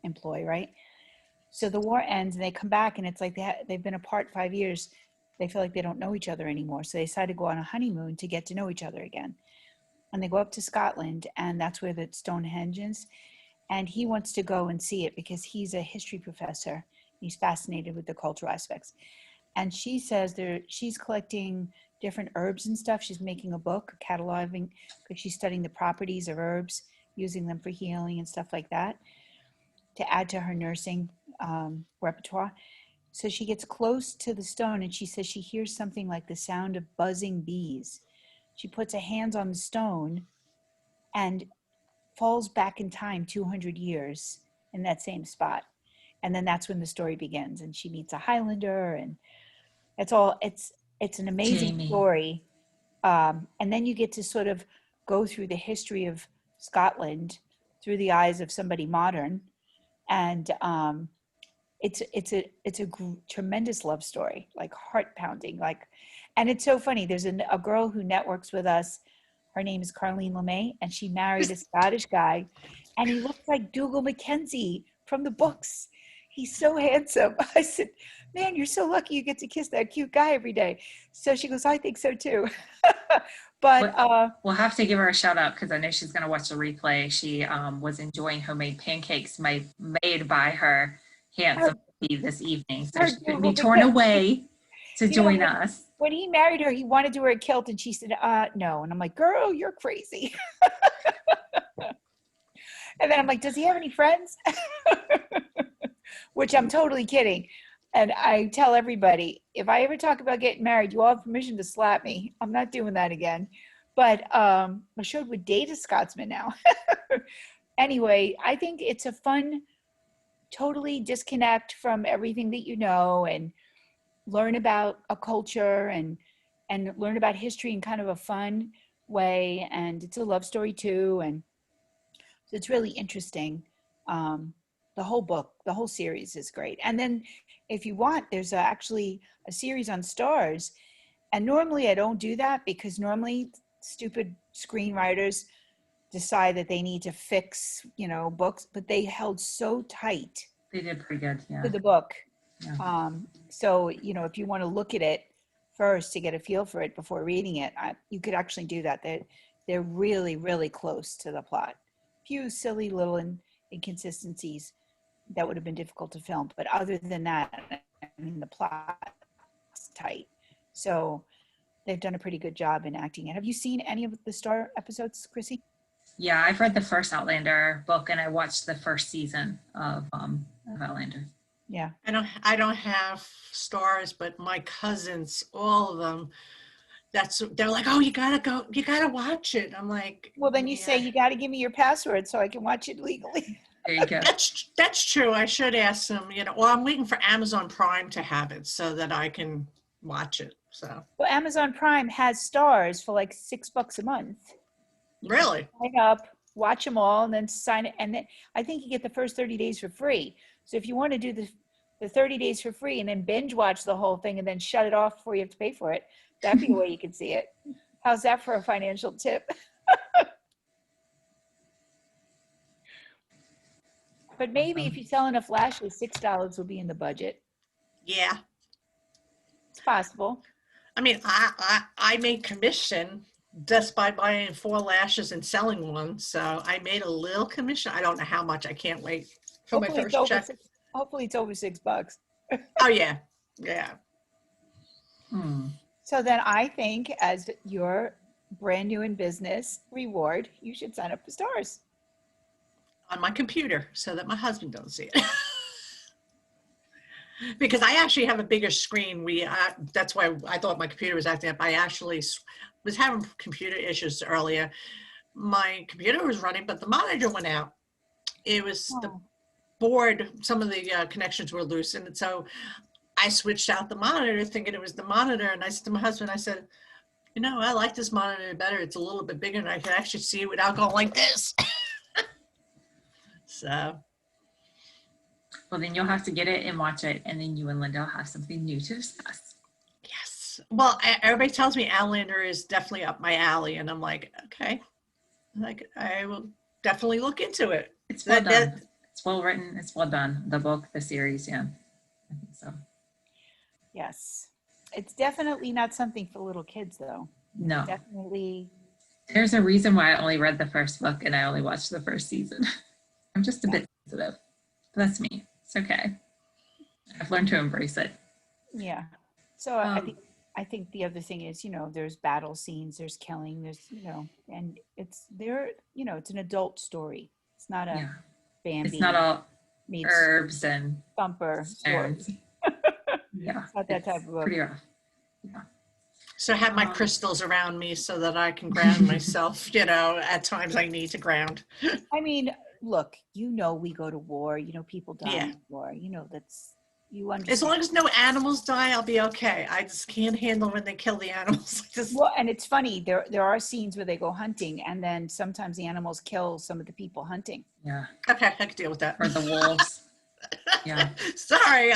employ, right? So the war ends and they come back and it's like they've been apart 5 years. They feel like they don't know each other anymore. So they decide to go on a honeymoon to get to know each other again. And they go up to Scotland, and that's where the Stonehenge is. And he wants to go and see it because he's a history professor. He's fascinated with the cultural aspects. And she says she's collecting different herbs and stuff. She's making a book, cataloging, because she's studying the properties of herbs, using them for healing and stuff like that to add to her nursing repertoire. So she gets close to the stone and she says she hears something like the sound of buzzing bees. She puts her hands on the stone and falls back in time 200 years in that same spot. And then that's when the story begins and she meets a Highlander, and it's an amazing Jamie. story. And then you get to sort of go through the history of Scotland through the eyes of somebody modern. And it's a tremendous love story, like heart pounding, and it's so funny. There's a girl who networks with us. Her name is Carleen LeMay, and she married a Scottish guy, and he looks like Dougal Mackenzie from the books. He's so handsome. I said, man, you're so lucky you get to kiss that cute guy every day. So she goes, I think so too. But We'll have to give her a shout out because I know she's going to watch the replay. She was enjoying homemade pancakes made by her handsome lady this evening. So her she couldn't Google, be torn because away to You know, join us. when he married her, he wanted to wear a kilt, and she said, no. And I'm like, girl, you're crazy. And then I'm like, does he have any friends? Which I'm totally kidding. And I tell everybody, if I ever talk about getting married, you all have permission to slap me. I'm not doing that again. But I showed would date a Scotsman now. Anyway, I think it's a fun, totally disconnect from everything that you know and learn about a culture and learn about history in kind of a fun way. And it's a love story too. And so it's really interesting. The whole book, the whole series is great. And then if you want, there's actually a series on Stars. And normally I don't do that because normally stupid screenwriters decide that they need to fix, books, but they held so tight They did pretty good. Yeah. to the book. Yeah. So, if you want to look at it first to get a feel for it before reading it, you could actually do that. They're really, really close to the plot. Few silly little inconsistencies that would have been difficult to film. But other than that, the plot's tight. So they've done a pretty good job in acting it. Have you seen any of the Star episodes, Chrissy? Yeah, I've read the first Outlander book and I watched the first season of Outlander. Yeah. I don't have Stars, but my cousins, all of them, they're like, oh, you gotta watch it. I'm like, Well, then you say yeah. you got to give me your password so I can watch it legally. There you go. That's true. I should ask them, well, I'm waiting for Amazon Prime to have it so that I can watch it. So Well, Amazon Prime has Stars for like $6 a month. really? Sign up, watch them all, and then sign it. And then I think you get the first 30 days for free. So if you want to do the 30 days for free and then binge watch the whole thing and then shut it off before you have to pay for it, that'd be a way you can see it. How's that for a financial tip? But maybe if you sell enough lashes, $6 will be in the budget. Yeah. It's possible. I mean, I made commission just by buying 4 lashes and selling one. So I made a little commission. I don't know how much. I can't wait for my first check. Hopefully it's over $6. Oh yeah. Yeah. So then I think as your brand new in business reward, you should sign up for Stars. On my computer so that my husband don't see it. Because I actually have a bigger screen. That's why I thought my computer was acting up. I actually was having computer issues earlier. My computer was running, but the monitor went out. It was the board, some of the connections were loose. And so I switched out the monitor thinking it was the monitor. And I said to my husband, I said, I like this monitor better. It's a little bit bigger and I can actually see it without going like this. So. Well, then you'll have to get it and watch it. And then you and Linda will have something new to discuss. Yes. Well, everybody tells me Outlander is definitely up my alley. And I'm like, okay. I will definitely look into it. It's well done. It's well written. It's well done. The book, the series. Yeah, I think so. Yes. It's definitely not something for little kids, though. No. Definitely. There's a reason why I only read the first book and I only watched the first season. I'm just a bit sensitive. But that's me. It's okay. I've learned to embrace it. Yeah. So I think the other thing is, there's battle scenes, there's killing, there's, and it's it's an adult story. It's not a Bambi. It's not all meets herbs and Thumper story. Yeah. It's not that type of book. Pretty rough. Yeah. So I have my crystals around me so that I can ground myself, at times I need to ground. I mean, look, we go to war, people die in war, that's, you understand. As long as no animals die, I'll be okay. I just can't handle when they kill the animals. Well, and it's funny, there are scenes where they go hunting and then sometimes the animals kill some of the people hunting. Yeah. Okay, I can deal with that. Or the wolves. Yeah. Sorry,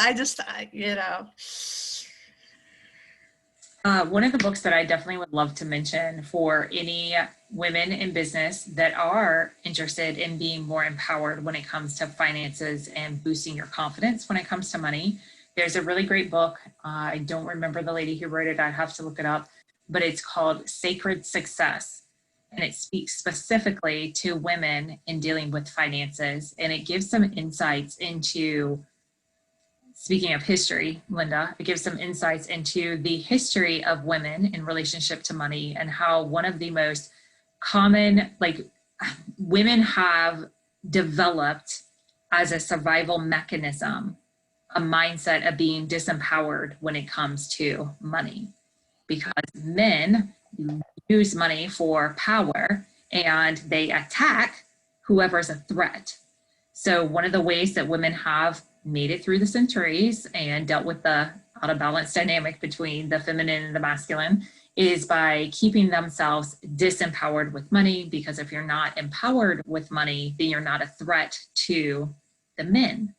One of the books that I definitely would love to mention for any women in business that are interested in being more empowered when it comes to finances and boosting your confidence when it comes to money. There's a really great book. I don't remember the lady who wrote it. I'd have to look it up. but it's called Sacred Success. And it speaks specifically to women in dealing with finances. And it gives some insights into, speaking of history, Linda, it gives some insights into the history of women in relationship to money and how one of the most common, like, women have developed as a survival mechanism, a mindset of being disempowered when it comes to money, because men use money for power and they attack whoever's a threat. So one of the ways that women have made it through the centuries and dealt with the out of balance dynamic between the feminine and the masculine is by keeping themselves disempowered with money, because if you're not empowered with money, then you're not a threat to the men.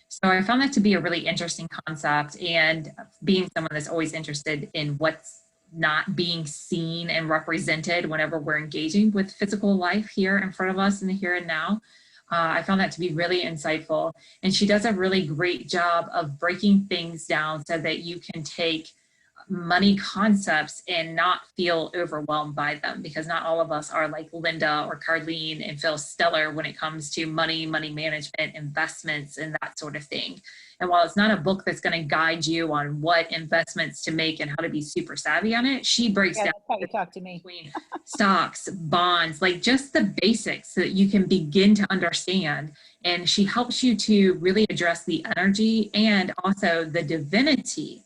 So I found that to be a really interesting concept, and being someone that's always interested in what's not being seen and represented whenever we're engaging with physical life here in front of us in the here and now, I found that to be really insightful. And she does a really great job of breaking things down so that you can take money concepts and not feel overwhelmed by them, because not all of us are like Linda or Carlene and feel stellar when it comes to money management, investments, and that sort of thing. And while it's not a book that's going to guide you on what investments to make and how to be super savvy on it, she breaks Yeah, down that's how you talk to me. between stocks, bonds, like just the basics so that you can begin to understand. And she helps you to really address the energy and also the divinity,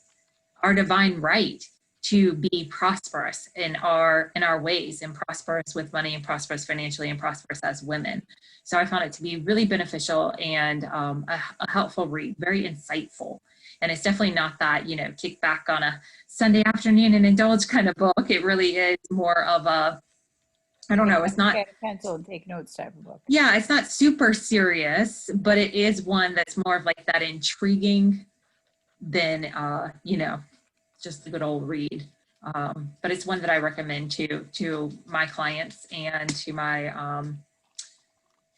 our divine right to be prosperous in our ways, and prosperous with money, and prosperous financially, and prosperous as women. So I found it to be really beneficial and a helpful read, very insightful. And it's definitely not that, kick back on a Sunday afternoon and indulge kind of book. It really is more of a, I don't know, it's not, Get a pencil and take notes type of book. yeah, it's not super serious, but it is one that's more of like that intriguing than, just a good old read. But it's one that I recommend to my clients and to my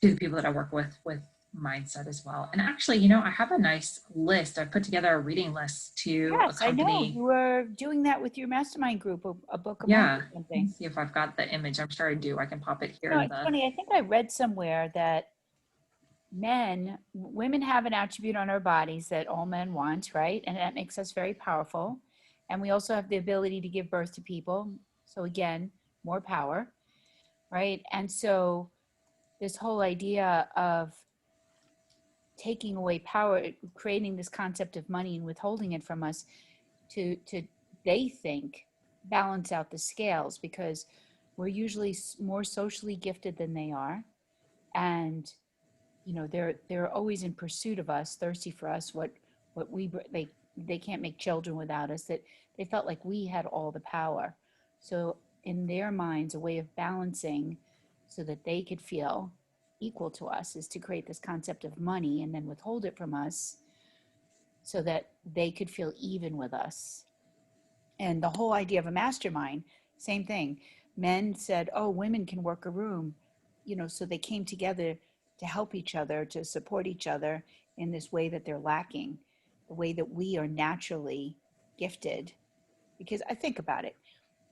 to the people that I work with mindset as well. And actually, I have a nice list. I put together a reading list to Yes, I know. accompany. You were doing that with your mastermind group, a book a Yeah. month or something. Let's see if I've got the image. I'm sure I do. I can pop it here. No, in it's the, funny. I think I read somewhere that women have an attribute on our bodies that all men want, right? And that makes us very powerful. And we also have the ability to give birth to people. So again, more power, right? And so this whole idea of taking away power, creating this concept of money and withholding it from us to they think balance out the scales, because we're usually more socially gifted than they are. And they're always in pursuit of us, thirsty for us, what they can't make children without us, that they felt like we had all the power. So in their minds, a way of balancing so that they could feel equal to us is to create this concept of money and then withhold it from us so that they could feel even with us. And the whole idea of a mastermind, same thing. Men said, oh, women can work a room, so they came together to help each other, to support each other in this way that they're lacking, the way that we are naturally gifted. Because I think about it.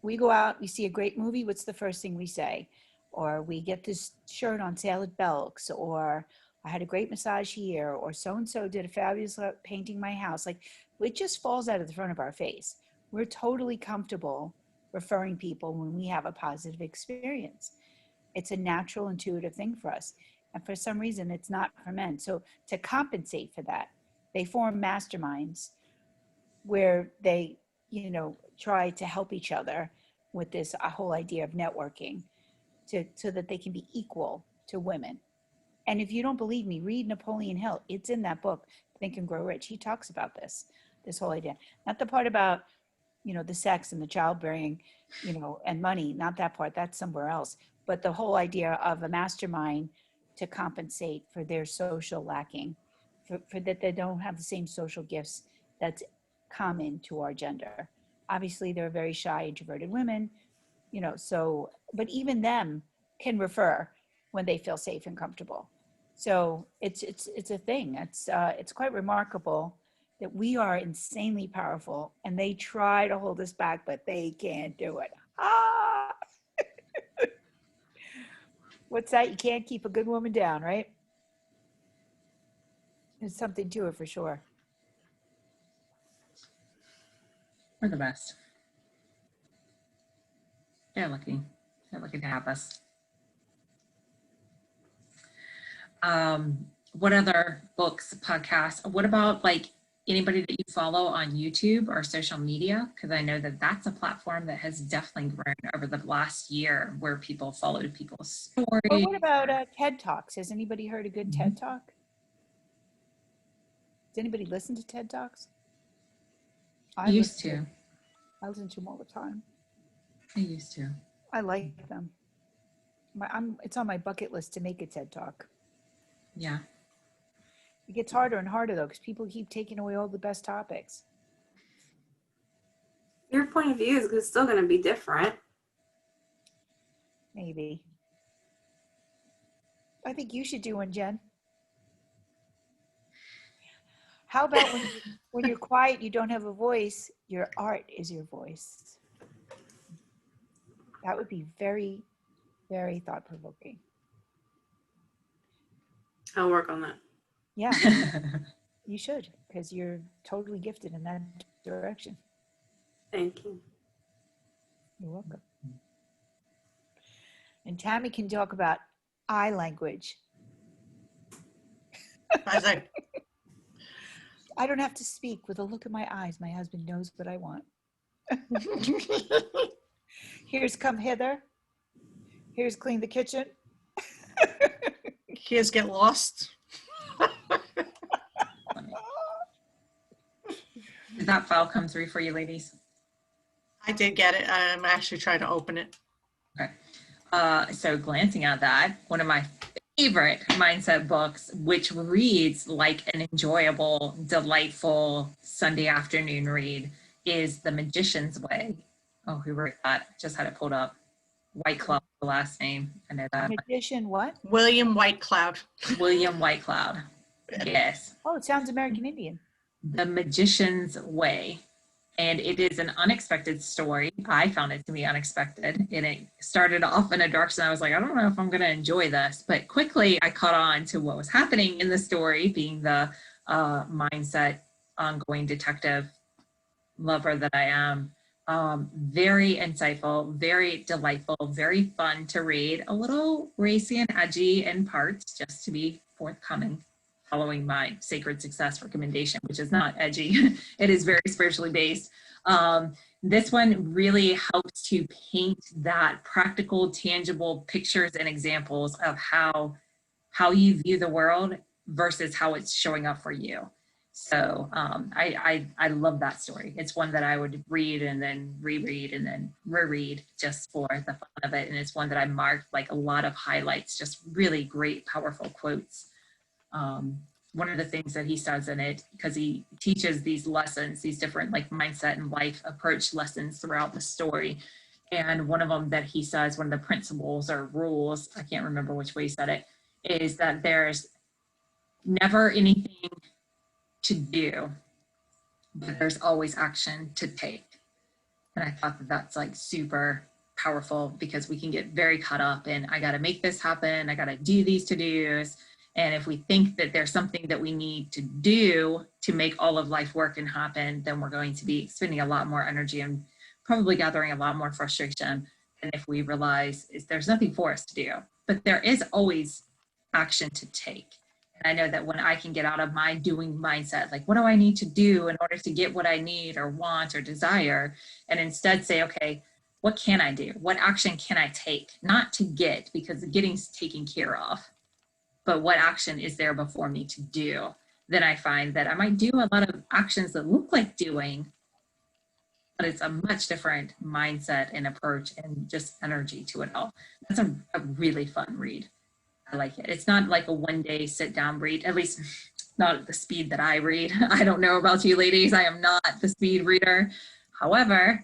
We go out, we see a great movie, what's the first thing we say? Or we get this shirt on sale at Belk's, or I had a great massage here, or so-and-so did a fabulous painting my house. Like, it just falls out of the front of our face. We're totally comfortable referring people when we have a positive experience. It's a natural, intuitive thing for us. And for some reason, it's not for men. So to compensate for that, they form masterminds where they, try to help each other with this whole idea of networking so that they can be equal to women. And if you don't believe me, read Napoleon Hill. It's in that book, Think and Grow Rich. He talks about this whole idea. Not the part about, the sex and the childbearing, and money, not that part, that's somewhere else. But the whole idea of a mastermind to compensate for their social lacking, for that they don't have the same social gifts that's common to our gender. Obviously, they're very shy, introverted women, so, but even them can refer when they feel safe and comfortable. So it's a thing. It's quite remarkable. that we are insanely powerful and they try to hold us back, but they can't do it. Ah! What's that? You can't keep a good woman down, right? There's something to it for sure. We're the best. They're lucky. They're lucky to have us. What other books, podcasts? What about like anybody that you follow on YouTube or social media? Because I know that that's a platform that has definitely grown over the last year where people followed people's Or stories. what about TED Talks? Has anybody heard a good TED Talk? Does anybody listen to TED Talks? I used to. I listen to them all the time. I used to. I like them. It's on my bucket list to make a TED Talk. Yeah. It gets harder and harder though, because people keep taking away all the best topics. Your point of view is still going to be different. Maybe. I think you should do one, Jen. How about when you're quiet, you don't have a voice, your art is your voice. That would be very, very thought-provoking. I'll work on that. Yeah, you should, because you're totally gifted in that direction. Thank you. You're welcome. And Tammy can talk about eye language. I was like, I don't have to speak. With a look in my eyes, my husband knows what I want. Here's come hither. Here's clean the kitchen. kids get lost. Did that file come through for you ladies? I did get it. I'm actually trying to open it. Okay. So glancing at that, one of my favorite mindset books, which reads like an enjoyable, delightful Sunday afternoon read, is The Magician's Way. Oh, who wrote that? Just had it pulled up. White Cloud, the last name. I know that. Magician what? William Whitecloud. William Whitecloud. Yes. Oh, it sounds American Indian. The Magician's Way. And it is an unexpected story. I found it to be unexpected. And it started off in a direction I was like, I don't know if I'm going to enjoy this. But quickly I caught on to what was happening in the story, being the mindset, ongoing detective lover that I am. Very insightful, very delightful, very fun to read, a little racy and edgy in parts, just to be forthcoming, following my Sacred Success recommendation, which is not edgy. It is very spiritually based. This one really helps to paint that practical, tangible pictures and examples of how you view the world versus how it's showing up for you. So I love that story. It's one that I would read and then reread and then reread just for the fun of it. And it's one that I marked like a lot of highlights, just really great, powerful quotes. One of the things that he says in it, because he teaches these lessons, these different like mindset and life approach lessons throughout the story. And one of them that he says, one of the principles or rules, I can't remember which way he said it, is that there's never anything to do, but there's always action to take. And I thought that that's like super powerful, because we can get very caught up in, I got to make this happen, I got to do these to-dos. And if we think that there's something that we need to do to make all of life work and happen, then we're going to be spending a lot more energy and probably gathering a lot more frustration than if we realize there's nothing for us to do. But there is always action to take. And I know that when I can get out of my doing mindset, like what do I need to do in order to get what I need or want or desire, and instead say, okay, what can I do? What action can I take? Not to get, because the getting's taken care of, but what action is there before me to do? Then I find that I might do a lot of actions that look like doing, but it's a much different mindset and approach and just energy to it all. That's a really fun read. I like it. It's not like a one-day sit-down read, at least not at the speed that I read. I don't know about you ladies. I am not the speed reader. However,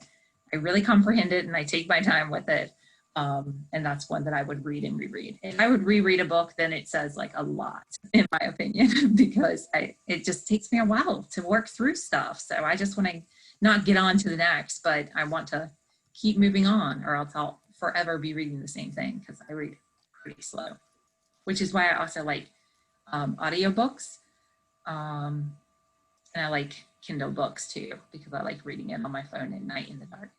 I really comprehend it and I take my time with it. And that's one that I would read and reread. If I would reread a book, then it says like a lot, in my opinion, because it just takes me a while to work through stuff. So I just want to not get on to the next, but I want to keep moving on, or else I'll forever be reading the same thing, because I read pretty slow, which is why I also like audiobooks. And I like Kindle books too, because I like reading it on my phone at night in the dark.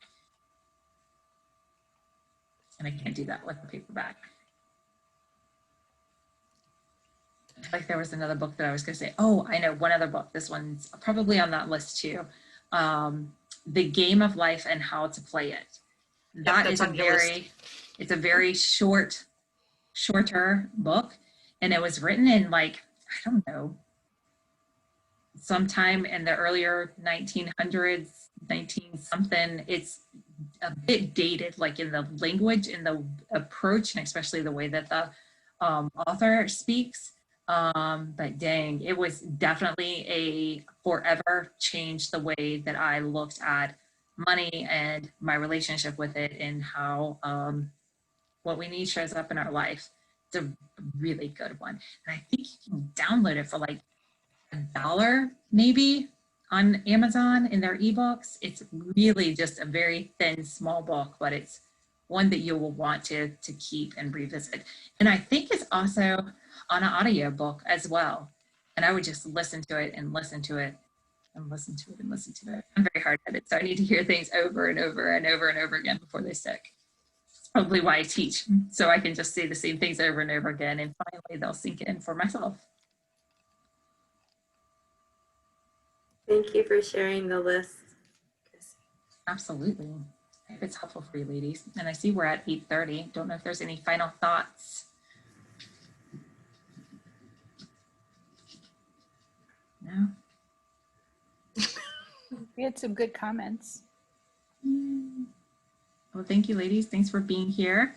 And I can't do that with a paperback. I feel like there was another book that I was going to say. Oh, I know one other book. This one's probably on that list too. The Game of Life and How to Play It. That that's is a on your list. it's a very shorter book, and it was written in like, I don't know, sometime in the earlier 1900s, 19 something. It's a bit dated, like in the language, in the approach, and especially the way that the author speaks. But dang, it was definitely a forever changed the way that I looked at money and my relationship with it, and how what we need shows up in our life. It's a really good one. And I think you can download it for like $1 maybe on Amazon in their ebooks. It's really just a very thin, small book, but it's one that you will want to keep and revisit. And I think it's also on an audiobook as well. And I would just listen to it and listen to it and listen to it and listen to it. I'm very hard at it, so I need to hear things over and over and over and over again before they stick. It's probably why I teach, so I can just say the same things over and over again, and finally they'll sink in for myself. Thank you for sharing the list. Absolutely. I hope it's helpful for you ladies. And I see we're at 8:30. Don't know if there's any final thoughts. No? We had some good comments. Well, thank you ladies. Thanks for being here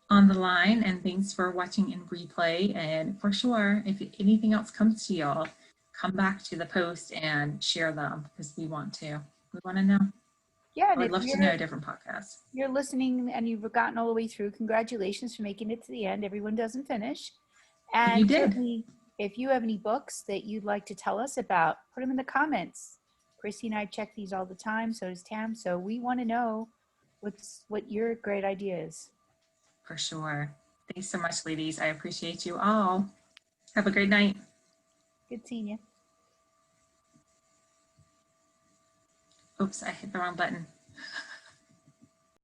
on the line, and thanks for watching in replay. And for sure, if anything else comes to y'all, come back to the post and share them, because we want to know. Yeah, I and would if love to know different podcasts. you're listening and you've gotten all the way through, congratulations for making it to the end. Everyone doesn't finish. And You did. certainly, if you have any books that you'd like to tell us about, put them in the comments. Chrissy and I check these all the time, so does Tam. So we want to know what your great idea is. For sure. Thanks so much, ladies. I appreciate you all. Have a great night. Good seeing you. Oops, I hit the wrong button.